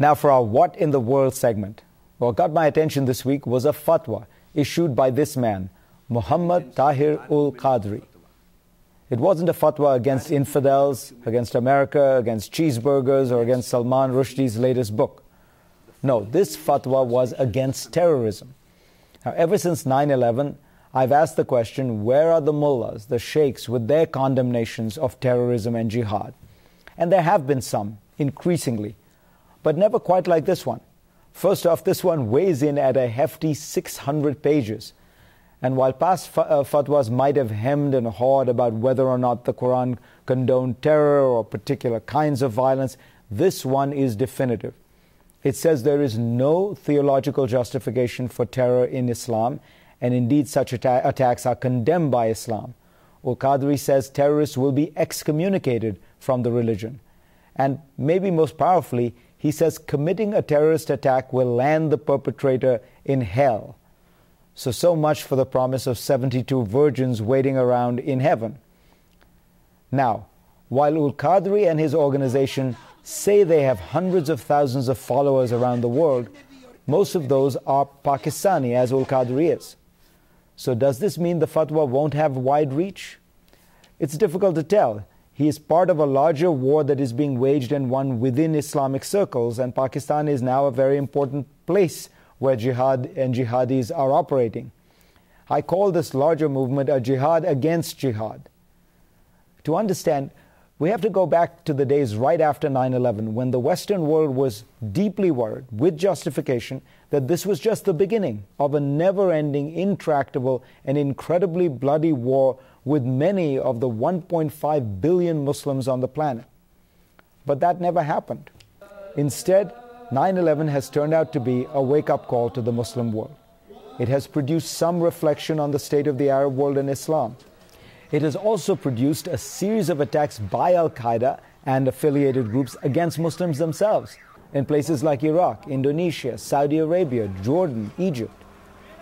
Now for our What in the World segment. What got my attention this week was a fatwa issued by this man, Muhammad Tahir ul Qadri. It wasn't a fatwa against infidels, against America, against cheeseburgers, or against Salman Rushdie's latest book. No, this fatwa was against terrorism. Now, ever since 9/11, I've asked the question, where are the mullahs, the sheikhs, with their condemnations of terrorism and jihad? And there have been some, increasingly, but never quite like this one. First off, this one weighs in at a hefty 600 pages. And while past fatwas might have hemmed and hawed about whether or not the Quran condoned terror or particular kinds of violence, this one is definitive. It says there is no theological justification for terror in Islam, and indeed such attacks are condemned by Islam. Al-Qadri says terrorists will be excommunicated from the religion. And maybe most powerfully, he says committing a terrorist attack will land the perpetrator in hell. So much for the promise of 72 virgins waiting around in heaven. Now, while Al-Qadri and his organization say they have hundreds of thousands of followers around the world, most of those are Pakistani, as Al-Qadri is. So does this mean the fatwa won't have wide reach? It's difficult to tell. He is part of a larger war that is being waged and won within Islamic circles, and Pakistan is now a very important place where jihad and jihadis are operating. I call this larger movement a jihad against jihad. To understand, we have to go back to the days right after 9/11, when the Western world was deeply worried, with justification, that this was just the beginning of a never-ending, intractable, and incredibly bloody war with many of the 1.5 billion Muslims on the planet. But that never happened. Instead, 9/11 has turned out to be a wake-up call to the Muslim world. It has produced some reflection on the state of the Arab world and Islam. It has also produced a series of attacks by Al-Qaeda and affiliated groups against Muslims themselves in places like Iraq, Indonesia, Saudi Arabia, Jordan, Egypt.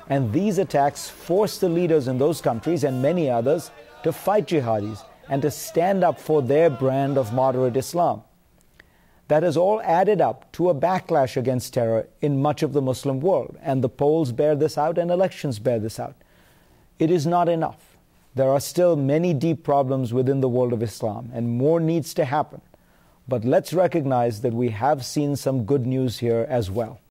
And these attacks force the leaders in those countries and many others to fight jihadis and to stand up for their brand of moderate Islam. That has all added up to a backlash against terror in much of the Muslim world, and the polls bear this out and elections bear this out. It is not enough. There are still many deep problems within the world of Islam, and more needs to happen. But let's recognize that we have seen some good news here as well.